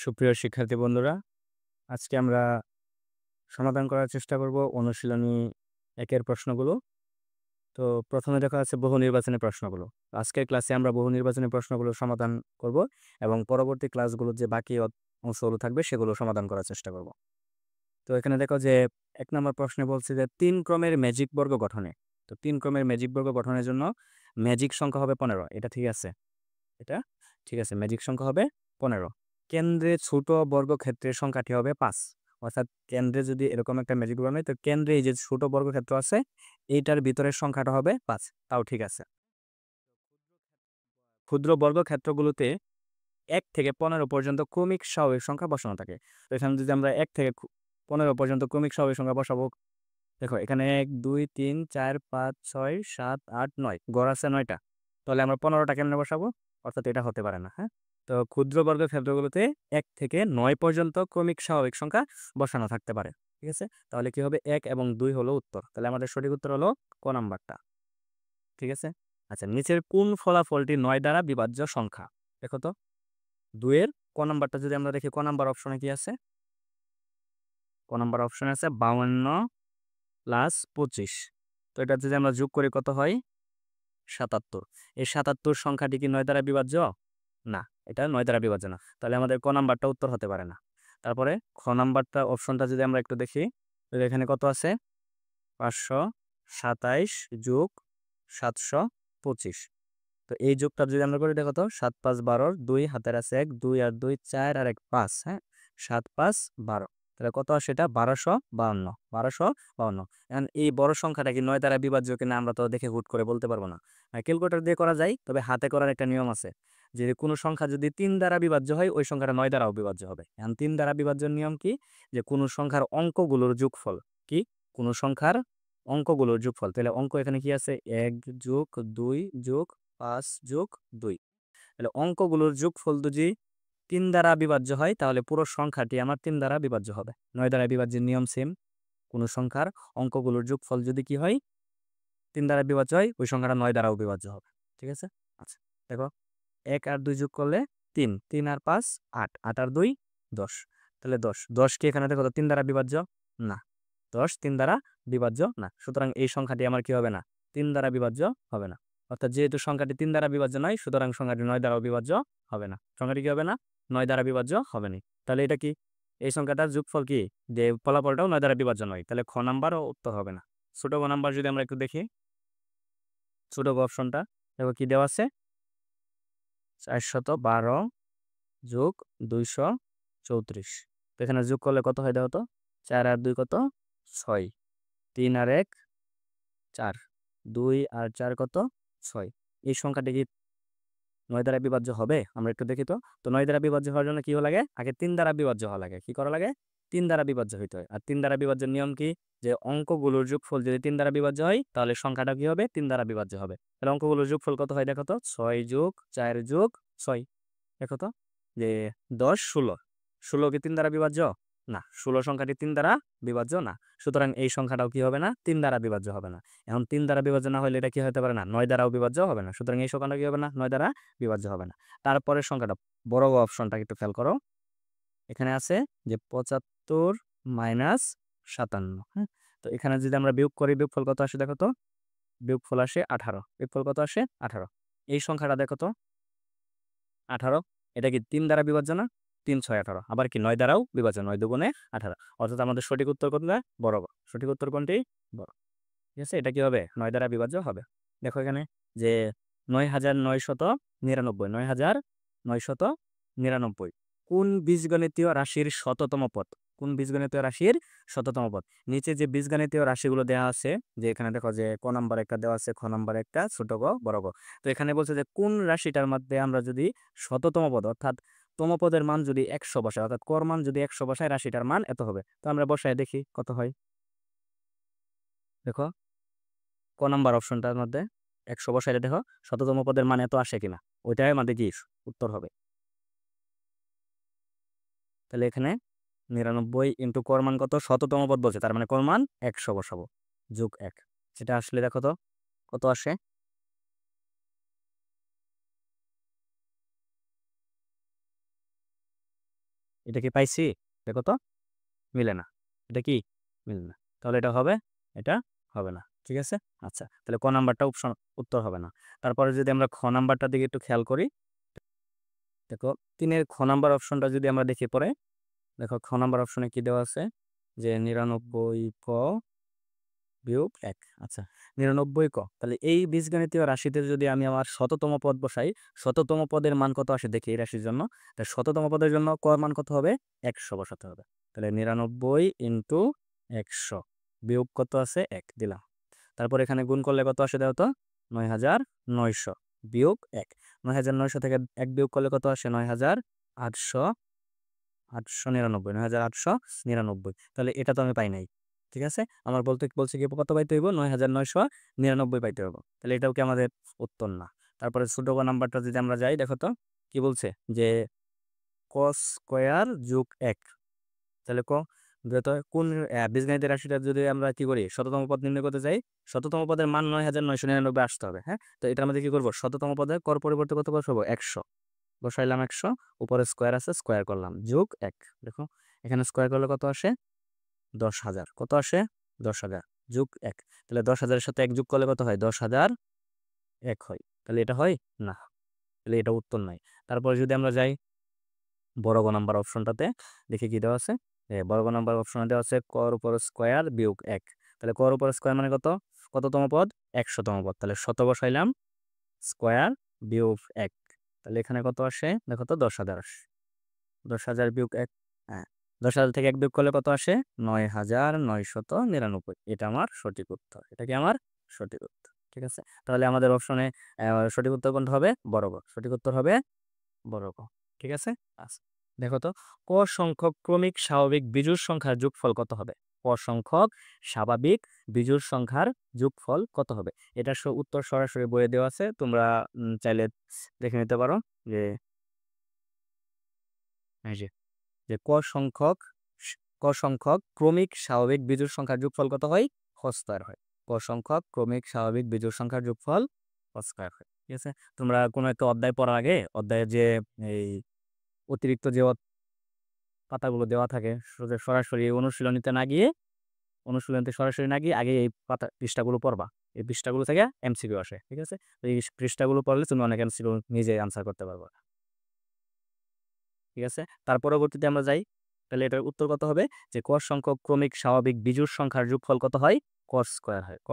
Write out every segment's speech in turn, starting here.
সুপ্রিয় শিক্ষার্থী বন্ধুরা, আজকে আমরা সমাধান করার চেষ্টা করব অনুশীলনী ১ এর প্রশ্নগুলো। তো প্রথমে দেখা যাচ্ছে বহু নির্বাচনী প্রশ্নগুলো। আজকের ক্লাসে আমরা বহু নির্বাচনী প্রশ্নগুলো সমাধান করব এবং পরবর্তী ক্লাসগুলোর যে বাকি অংশগুলো থাকবে সেগুলো সমাধান করার চেষ্টা করব। তো এখানে দেখো যে ১ নম্বর প্রশ্নে বলছে যে ৩ ক্রমের ম্যাজিক বর্গ গঠনে। তো ৩ ক্রমের ম্যাজিক বর্গ গঠনের জন্য ম্যাজিক সংখ্যা হবে ১৫। এটা ঠিক আছে? এটা ঠিক আছে, ম্যাজিক সংখ্যা হবে ১৫। কেন্দ্রে ছোট বর্গক্ষেত্রের সংখ্যাটি হবে ৫। অর্থাৎ কেন্দ্রে যদি এরকম একটা ম্যাজিক বানাই, তো কেন্দ্রে এই যে ছোট বর্গক্ষেত্র আছে এইটার ভিতরের সংখ্যাটা হবে ৫। তাও ঠিক আছে। ক্ষুদ্র বর্গক্ষেত্রগুলোতে ১ থেকে ১৫ পর্যন্ত ক্রমিক স্বাভাবিক সংখ্যা বসানো থাকে। তো এখানে যদি আমরা ১ থেকে ১৫ পর্যন্ত ক্রমিক স্বাভাবিক সংখ্যা বসাবো, দেখো এখানে ১, ২, ৩, ৪, ৫, ৬, ৭, ৮, ৯ গড় আছে ৯টা। তাহলে আমরা ১৫টা কেমনে বসাবো? অর্থাৎ এটা হতে পারে না, হ্যাঁ? তো ক্ষুদ্র বর্গক্ষেত্রগুলোতে ১ থেকে ৯ পর্যন্ত ক্রমিক স্বাভাবিক সংখ্যা বসানো থাকতে পারে। ঠিক আছে? তাহলে কি হবে? ১ এবং ২ হলো উত্তর। তাহলে আমাদের সঠিক উত্তর হলো ক নাম্বারটা। ঠিক আছে? আচ্ছা, নিচের কোন ফলাফলটি ৯ দ্বারা বিভাজ্য সংখ্যা? দেখো তো ২ এর ক নাম্বারটা যদি আমরা দেখি, ক নাম্বার অপশনে কি আছে? ক নাম্বার অপশনে আছে ৫২ প্লাস ২৫। তো এটা যদি আমরা যোগ করি কত হয়? ৭৭। এই ৭৭ সংখ্যাটি কি ৯ দ্বারা বিভাজ্য? না, এটা ৯ দ্বারা বিভাজ্য না। তাহলে আমাদের ক নাম্বারটা উত্তর হতে পারে না। তারপরে খ নাম্বারটা অপশনটা যদি আমরা একটু দেখি, তো এখানে কত আছে? ৫২৭ যোগ ৭২৫। তো এই যোগটা যদি আমরা করি, দেখো তো ৭ ৫ ১২, ২ হাতের আছে ১, ২ আর ২ ৪ আর ১ ৫, হ্যাঁ? ৭ ৫ ১২। তাহলে কত আসে এটা? ১২৫২। ১২৫২। এখন এই বড় সংখ্যাটা কি ৯ দ্বারা বিভাজ্য কিনা আমরা তো দেখে হুট করে বলতে পারবো না। ক্যালকুলেটর দিয়ে করা যায়, তবে হাতে করার একটা নিয়ম আছে যে কোনো সংখ্যা যদি ৩ দ্বারা বিভাজ্য হয় ওই সংখ্যাটা ৯ দ্বারাও বিভাজ্য হবে। এখন ৩ দ্বারা বিভাজ্যের নিয়ম কি? যে কোনো সংখ্যার অঙ্কগুলোর যোগফল কি? কোনো সংখ্যার অঙ্কগুলোর যোগফল। তাহলে অঙ্ক এখানে কি আছে? ১ যোগ ২ যোগ ৫ যোগ ২। তাহলে অঙ্কগুলোর যোগফল যদি ৩ দ্বারা বিভাজ্য হয় তাহলে পুরো সংখ্যাটি আমার ৩ দ্বারা বিভাজ্য হবে। ৯ দ্বারা বিভাজ্যের নিয়ম সেম। কোনো সংখ্যার অঙ্কগুলোর যোগফল যদি কি হয়? ৩ দ্বারা বিভাজ্য হয়, ওই সংখ্যাটা ৯ দ্বারাও বিভাজ্য হবে। ঠিক আছে? আচ্ছা, দেখো ১ আর ২ যোগ করলে ৩, ৩ আর ৫ ৮, ৮ আর ২ ১০। তাহলে ১০, ১০ কি এখানে দেখো তো ৩ দ্বারা বিভাজ্য? না, ১০ ৩ দ্বারা বিভাজ্য না। সুতরাং এই সংখ্যাটি আমার কি হবে না? ৩ দ্বারা বিভাজ্য হবে না। অর্থাৎ যেহেতু সংখ্যাটি ৩ দ্বারা বিভাজ্য নয়, সুতরাং সংখ্যাটি ৯ দ্বারাও বিভাজ্য হবে না। সংখ্যাটি কি হবে না? ৯ দ্বারা বিভাজ্য হবে না। তাহলে এটা কি? এই সংখ্যাটার যোগফল কি? যে ফলাফলটাও ৯ দ্বারা বিভাজ্য নয়। তাহলে খ নাম্বারও উত্তর হবে না। ছোট গ নাম্বার যদি আমরা একটু দেখি, ছোট গ অপশনটা দেখো কি দেওয়া আছে? ৪১২ যোগ ২৩৪। তো এখানে যোগ করলে কত হয় দেখো তো? ৪ আর ২ কত? ৬, ৩ আর ১ ৪, ২ আর ৪ কত? ৬। এই সংখ্যাটি কি ৯ দ্বারা বিভাজ্য হবে? আমরা একটু দেখি তো। তো ৯ দ্বারা বিভাজ্য হওয়ার জন্য কি হওয়া লাগে? আগে ৩ দ্বারা বিভাজ্য হওয়া লাগে। কি করা লাগে? ৩ দ্বারা বিভাজ্য হইতে হয়। আর ৩ দ্বারা বিভাজ্যের নিয়ম কি? যে অঙ্কগুলোর যোগফল যদি ৩ দ্বারা বিভাজ্য হয় তাহলে সংখ্যাটা কি হবে? ৩ দ্বারা বিভাজ্য হবে। তাহলে অঙ্কগুলোর যোগফল কত হয় দেখো তো? ৬ যোগ ৪ যোগ ৬। দেখো তো যে ১০ ১৬। ১৬ কি ৩ দ্বারা বিভাজ্য? না, ১৬ সংখ্যাটি ৩ দ্বারা বিভাজ্য না। সুতরাং এই সংখ্যাটাও কি হবে না? ৩ দ্বারা বিভাজ্য হবে না। এখন ৩ দ্বারা বিভাজ্য না হলে এটা কি হতে পারে না? ৯ দ্বারাও বিভাজ্য হবে না। সুতরাং এই সংখ্যাটা কি হবে না? ৯ দ্বারা বিভাজ্য হবে না। তারপরের সংখ্যাটা বড় অপশনটা একটু খেয়াল করো। এখানে আছে যে ৭৫ মাইনাস ৫৭, হ্যাঁ? তো এখানে যদি আমরা বিয়োগ করি, বিয়োগফল কত আসে দেখো তো? বিয়োগফল আসে ১৮। বিয়োগফল কত আসে? ১৮। এই সংখ্যাটা দেখো তো ১৮। এটা কি ৩ দ্বারা বিভাজ্য না? ৩ ৬ ১৮। আবার কি ৯ দ্বারাও বিভাজ্য। ৯ দুগুণে ১৮। অর্থাৎ আমাদের সঠিক উত্তর কোনটা? বড় গ। সঠিক উত্তর কোনটি? বড়। ঠিক আছে? এটা কি হবে? ৯ দ্বারা বিভাজ্য হবে। দেখো এখানে যে ৯৯৯৯, ৯৯৯৯ কোন বীজগণিতীয় রাশির শততম পদ? কোন বীজগণিতীয় রাশির শততম পদ? নিচে যে বীজগণিতীয় রাশিগুলো দেওয়া আছে, যে এখানে দেখো যে ক নাম্বার একটা দেওয়া আছে, খ নাম্বার একটা, ছোট গ বড় গ। তো এখানে বলছে যে কোন রাশিটার মধ্যে আমরা যদি শততম পদ অর্থাৎ তম পদের মান যদি ১০০ বসাই, অর্থাৎ কর মান যদি ১০০ বসাই রাশিটার মান এত হবে। তো আমরা বসায় দেখি কত হয়। দেখো ক নাম্বার অপশনটার মধ্যে ১০০ বসাইলে দেখো শততম পদের মান এত আসে কিনা, ওইটাই আমাদের কি উত্তর হবে। তাহলে এখানে ৯৯ ইন্টু কর মান কত? শততম পদ বলছে, তার মানে কর মান ১০০ বসাবো, যোগ ১। সেটা আসলে দেখো তো কত আসে? এটা কি পাইছি? দেখো তো, মিলে না। এটা কি মিলে না, তাহলে এটা হবে, এটা হবে না। ঠিক আছে, আচ্ছা, তাহলে ক নাম্বারটা উত্তর হবে না। তারপরে যদি আমরা খ নাম্বারটার দিকে একটু খেয়াল করি, দেখো 3-এর খ নাম্বার অপশনটা যদি আমরা দেখি পরে, দেখো খ নাম্বার অপশনে কি দেওয়া আছে, যে 99 ক বিয়োগ 1। আচ্ছা, 99 ক, তাহলে এই বীজগণিতীয় রাশিতে যদি আমি আমার শততম পদ বসাই, শততম পদের মান কত আসে দেখি এই রাশির জন্য। তাহলে শততম পদের জন্য ক মান কত হবে, 100 বসাতে হবে। তাহলে 99 ইন্টু 100 বিয়োগ কত আছে, 1 দিলাম। তারপর এখানে গুণ করলে কত আসে দাও তো, 9900 বিয়োগ 1। 9900 থেকে 1 বিয়োগ করলে কত আসে, 9800, 899, 9899। তাহলে এটা তো আমি পাই নাই। ঠিক আছে, আমার বলছে কি কত পাইতে হইব, 9999 পাইতে হবে। তাহলে এটাও কি আমাদের উত্তর না। তারপরে ছোট ক নাম্বারটা যদি আমরা যাই, দেখো তো কি বলছে, যে cos স্কয়ার যোগ 1। তাহলে যত কোন বীজগণিতের রাশিটা যদি আমরা কি করি, শততম পদ নির্ণয় করতে চাই, শততম পদের মান 9999 আসতে হবে। হ্যাঁ, তো এটার মধ্যে কি করবো, শততম পদে কর পরিবর্তে কত বসাবো, 100 বসাইলাম। 100 উপরে স্কোয়ার আছে, স্কোয়ার করলাম, যোগ 1। দেখো এখানে স্কোয়ার করলে কত আসে, 10,000। কত আসে, 10,000 যোগ 1। তাহলে 10,000-এর সাথে 1 যোগ করলে কত হয়, 10,001 হয়। তাহলে এটা হয় না, তাহলে এটা উত্তর নাই। তারপরে যদি আমরা যাই বড় গ নাম্বার অপশনটাতে, দেখি কি দেওয়া আছে। বড় গ নাম্বার অপশনে দেওয়া আছে কর উপর স্কোয়ার বিয়োগ 1। তাহলে কর উপর স্কোয়ার মানে কত, কততম পদ, 100তম পদ। তাহলে শত বসাইলাম, স্কোয়ার বিয়োগ 1। তাহলে এখানে কত আসে, দেখো তো 10,000 আসে। 10,000 বিয়োগ 1, হ্যাঁ, 10,000 থেকে 1 বিয়োগ করলে কত আসে, 9,999। এটা আমার সঠিক উত্তর, এটা কি আমার সঠিক উত্তর। ঠিক আছে, তাহলে আমাদের অপশনে সঠিক উত্তর কোনটা হবে, বড় গ। সঠিক উত্তর হবে বড় ক। ঠিক আছে, আচ্ছা, দেখো তো ক সংখ্যক ক্রমিক স্বাভাবিক বিজোড় সংখ্যার যোগফল কত হবে। ক সংখ্যক স্বাভাবিক বিজোড় সংখ্যার যোগফল কত হবে। এটার উত্তর সরাসরি বইয়ে দেওয়া আছে, তোমরা চাইলে দেখে নিতে পারো। যে এই যে ক সংখ্যক ক্রমিক স্বাভাবিক বিজোড় সংখ্যার যোগফল কত হয়, ক স্কয়ার হয়। ক সংখ্যক ক্রমিক স্বাভাবিক বিজোড় সংখ্যার যোগফল ক স্কয়ার হয়। ঠিক আছে, তোমরা কোনো একটা অধ্যায় পড়ার আগে অধ্যায়ের যে এই অতিরিক্ত যে পাতাগুলো দেওয়া থাকে, সরাসরি অনুশীলনীতে সরাসরি না গিয়ে আগে এই পাতা পৃষ্ঠাগুলো পড়বা। এই পৃষ্ঠাগুলো থেকে এমসিকিউ আসে। ঠিক আছে, তো এই পৃষ্ঠাগুলো পড়লে তুমি অনেক এমসিকিউ নিজে আনসার করতে পারবে। ঠিক আছে, তার পরবর্তীতে আমরা যাই, তাহলে এটার উত্তর কত হবে, যে ক সংখ্যক ক্রমিক স্বাভাবিক বিজোড় সংখ্যার যোগফল কত হয়, ক স্কয়ার হয়। ক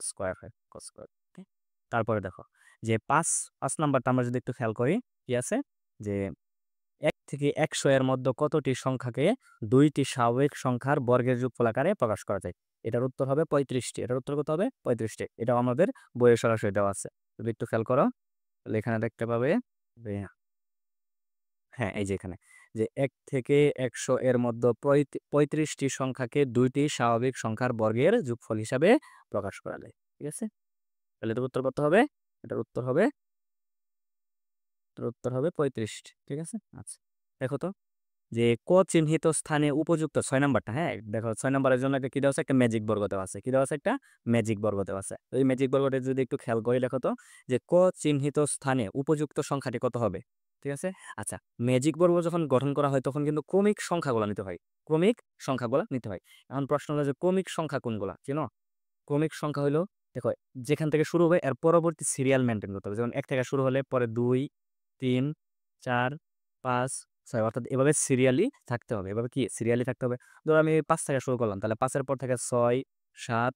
স্কয়ার হয়, ক স্কয়ার। তারপরে দেখো যে 5 নাম্বারটা আমরা যদি একটু খেয়াল করি, কি আছে, যে 1 থেকে 100 এর মধ্যে কতটি সংখ্যাকে 2টি স্বাভাবিক সংখ্যার বর্গের যোগফল আকারে প্রকাশ করা যায়। এটার উত্তর হবে 35টি। এটার উত্তর কত হবে, 35টি। এটাও আমাদের বইয়ে সরাসরি দেওয়া আছে, যদি একটু খেয়াল করো তাহলে এখানে দেখতে পাবে যে, হ্যাঁ, এই যে এখানে, যে 1 থেকে 100 এর মধ্যে 35টি সংখ্যাকে 2টি স্বাভাবিক সংখ্যার বর্গের যোগফল হিসাবে প্রকাশ করা যায়। ঠিক আছে, তাহলে এটার উত্তর কত হবে, এটার উত্তর হবে 35টি। ঠিক আছে, আচ্ছা, দেখো তো যে ক চিহ্নিত স্থানে উপযুক্ত 6 নাম্বারটা। হ্যাঁ, দেখো 6 নাম্বারের জন্য একটা কি দেওয়া আছে, একটা ম্যাজিক বর্গ দেওয়া আছে। কি দেওয়া আছে, একটা ম্যাজিক বর্গ দেওয়া আছে। তো এই ম্যাজিক বর্গটা যদি একটু খেয়াল করি, দেখো তো যে ক চিহ্নিত স্থানে উপযুক্ত সংখ্যাটি কত হবে। ঠিক আছে, আচ্ছা, ম্যাজিক বর্গ যখন গঠন করা হয় তখন কিন্তু ক্রমিক সংখ্যাগুলো নিতে হয়, ক্রমিক সংখ্যাগুলো নিতে হয়। এখন প্রশ্ন হলো যে ক্রমিক সংখ্যা কোনগুলা, চিনো? ক্রমিক সংখ্যা হলো, দেখো যেখান থেকে শুরু হবে এর পরবর্তী সিরিয়াল মেনটেন করতে হবে। যেমন 1 থেকে শুরু হলে পরে 2, 3, 4, 5, 6, অর্থাৎ এভাবে সিরিয়ালি থাকতে হবে। এভাবে কি সিরিয়ালি থাকতে হবে। ধরো আমি 5 থেকে শুরু করলাম, তাহলে 5-এর পর থেকে 6, 7,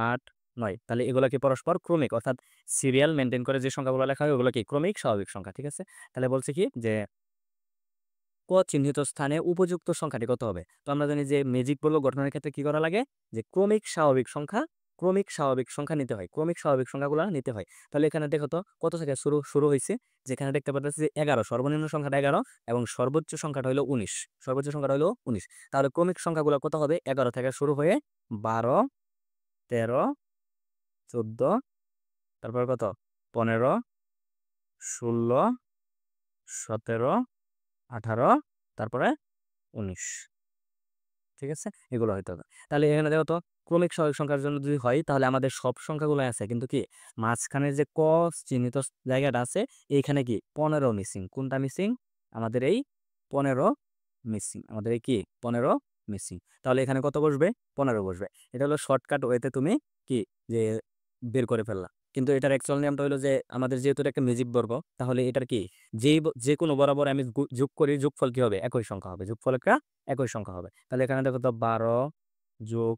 8, 9, তাহলে এগুলো কি পরস্পর ক্রমিক, অর্থাৎ সিরিয়াল মেনটেন করে যে সংখ্যাগুলো লেখা হয় ওগুলো কি ক্রমিক স্বাভাবিক সংখ্যা। ঠিক আছে, তাহলে বলছে কি যে ক চিহ্নিত স্থানে উপযুক্ত সংখ্যাটি কত হবে। তো আমরা জানি যে ম্যাজিক বর্গ গঠনের ক্ষেত্রে কি করা লাগে, যে ক্রমিক স্বাভাবিক সংখ্যা নিতে হয়, ক্রমিক স্বাভাবিক সংখ্যাগুলো নিতে হয়। তাহলে এখানে দেখো তো কত থেকে শুরু শুরু হয়েছে, যেখানে দেখতে পাচ্ছি যে 11, সর্বনিম্ন সংখ্যাটা 11 এবং সর্বোচ্চ সংখ্যাটা হলো 19, সর্বোচ্চ সংখ্যাটা হলো 19। তাহলে ক্রমিক সংখ্যাগুলো কত হবে, 11 থেকে শুরু হয়ে 12, 13, 14, তারপর কত, 15, 16, 17, 18, তারপরে 19। ঠিক আছে, এগুলো হইতে হবে। তাহলে এখানে দেখো তো ক্রমিক স্বাভাবিক সংখ্যার জন্য যদি হয়, তাহলে আমাদের সব সংখ্যাগুলো আছে, কিন্তু কি মাঝখানে যে ক চিহ্নিত জায়গাটা আছে, এইখানে কি 15 মিসিং। কোনটা মিসিং, আমাদের এই 15 মিসিং, আমাদের এই কি 15 মিসিং। তাহলে এখানে কত বসবে? 15 বসবে। এটা হলো শর্টকাট ওয়েতে তুমি কি যে বের করে ফেললা। কিন্তু এটার অ্যাকচুয়াল নিয়মটা হলো যে আমাদের যেহেতু এটা একটা ম্যাজিক বর্গ, তাহলে এটার কি যে কোনো বরাবর আমি যোগ করি, যোগফল কি হবে? একই সংখ্যা হবে। যোগফল একটা একই সংখ্যা হবে। তাহলে এখানে দেখো তো 12 যোগ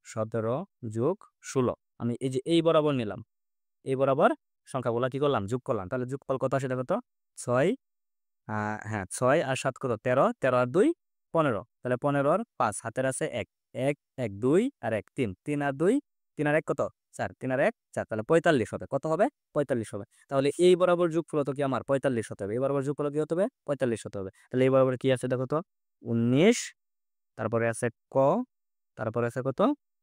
17 যোগ 16, আমি এই যে এই বরাবর নিলাম, এই বরাবর সংখ্যাগুলো কি করলাম? যোগ করলাম। তাহলে যোগফল কত আসে দেখো তো? 6, হ্যাঁ 6 আর 7 কত? 13, 13 আর 2 15। তাহলে 15 আর 5 হাতের আছে 1, 1 1 2 আর 1 3, 3 আর 2 3 আর 1 কত? 4, 3 আর 1 4, তাহলে 45 হবে। কত হবে? 45 হবে। তাহলে এই বরাবর যোগফল তো কি আমার 45 হতে হবে। এই বরাবর যোগফল কি হতে হবে? 45 হতে হবে। তাহলে এই বরাবর কি আছে দেখো তো? 19, তারপরে আছে ক, তারপরে আছে কত?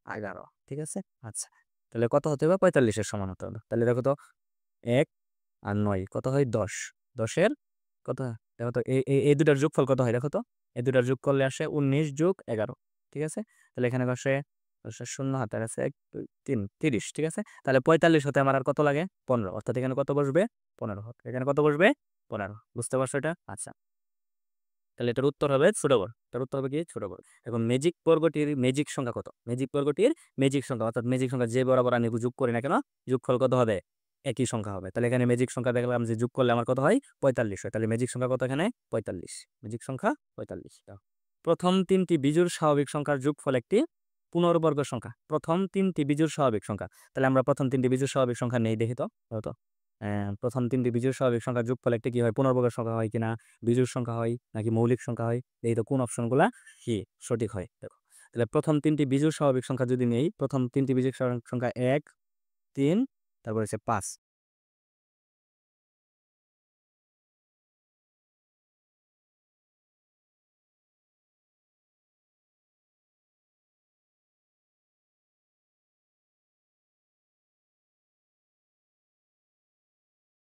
11। ঠিক আছে, আচ্ছা। তাহলে কত হতে হবে? 45 এর সমান হতে হবে। তাহলে দেখো তো 1 আর 9 কত হয়? 10, 10-এর কত হয়? দেখো তো এই দুটার যোগফল কত হয় দেখো তো? এই দুটার যোগ করলে আসে 19 যোগ 11। ঠিক আছে, তাহলে এখানে আসে শূন্য হাতের আছে 1 2 3 30। ঠিক আছে, তাহলে 45 হতে আমার আর কত লাগে? 15, অর্থাৎ এখানে কত বসবে? 15। এখানে কত বসবে? 15। বুঝতে পারছো এটা? আচ্ছা, তাহলে এটার উত্তর হবে ছোট বড়। এটার উত্তর হবে কি? ছোট বড়। এখন ম্যাজিক বর্গটির ম্যাজিক সংখ্যা কত? ম্যাজিক বর্গটির ম্যাজিক সংখ্যা, অর্থাৎ ম্যাজিক সংখ্যা যে বরাবর আমি যোগ করি না কেন, যোগফল কত হবে? একই সংখ্যা হবে। তাহলে এখানে ম্যাজিক সংখ্যা দেখলাম যে যোগ করলে আমার কত হয়? 45 হয়। তাহলে ম্যাজিক সংখ্যা কত এখানে? 45। ম্যাজিক সংখ্যা 45। প্রথম তিনটি বিজোড় স্বাভাবিক সংখ্যার যোগফল একটি পূর্ণবর্গ সংখ্যা। প্রথম তিনটি বিজোড় স্বাভাবিক সংখ্যা, তাহলে আমরা প্রথম তিনটি বিজোড় স্বাভাবিক সংখ্যা নেই, দেখি তো। হয়তো প্রথম তিনটি বিজোড় স্বাভাবিক সংখ্যার যোগফল একটি কি হয়? পূর্ণবর্গ সংখ্যা হয় কিনা, বিজোড় সংখ্যা হয় নাকি মৌলিক সংখ্যা হয়? এই তো কোন অপশনগুলা কি সঠিক হয় দেখো। তাহলে প্রথম তিনটি বিজোড় স্বাভাবিক সংখ্যা যদি নেই, প্রথম তিনটি বিজোড় স্বাভাবিক সংখ্যা 1 3, তারপর হচ্ছে 5।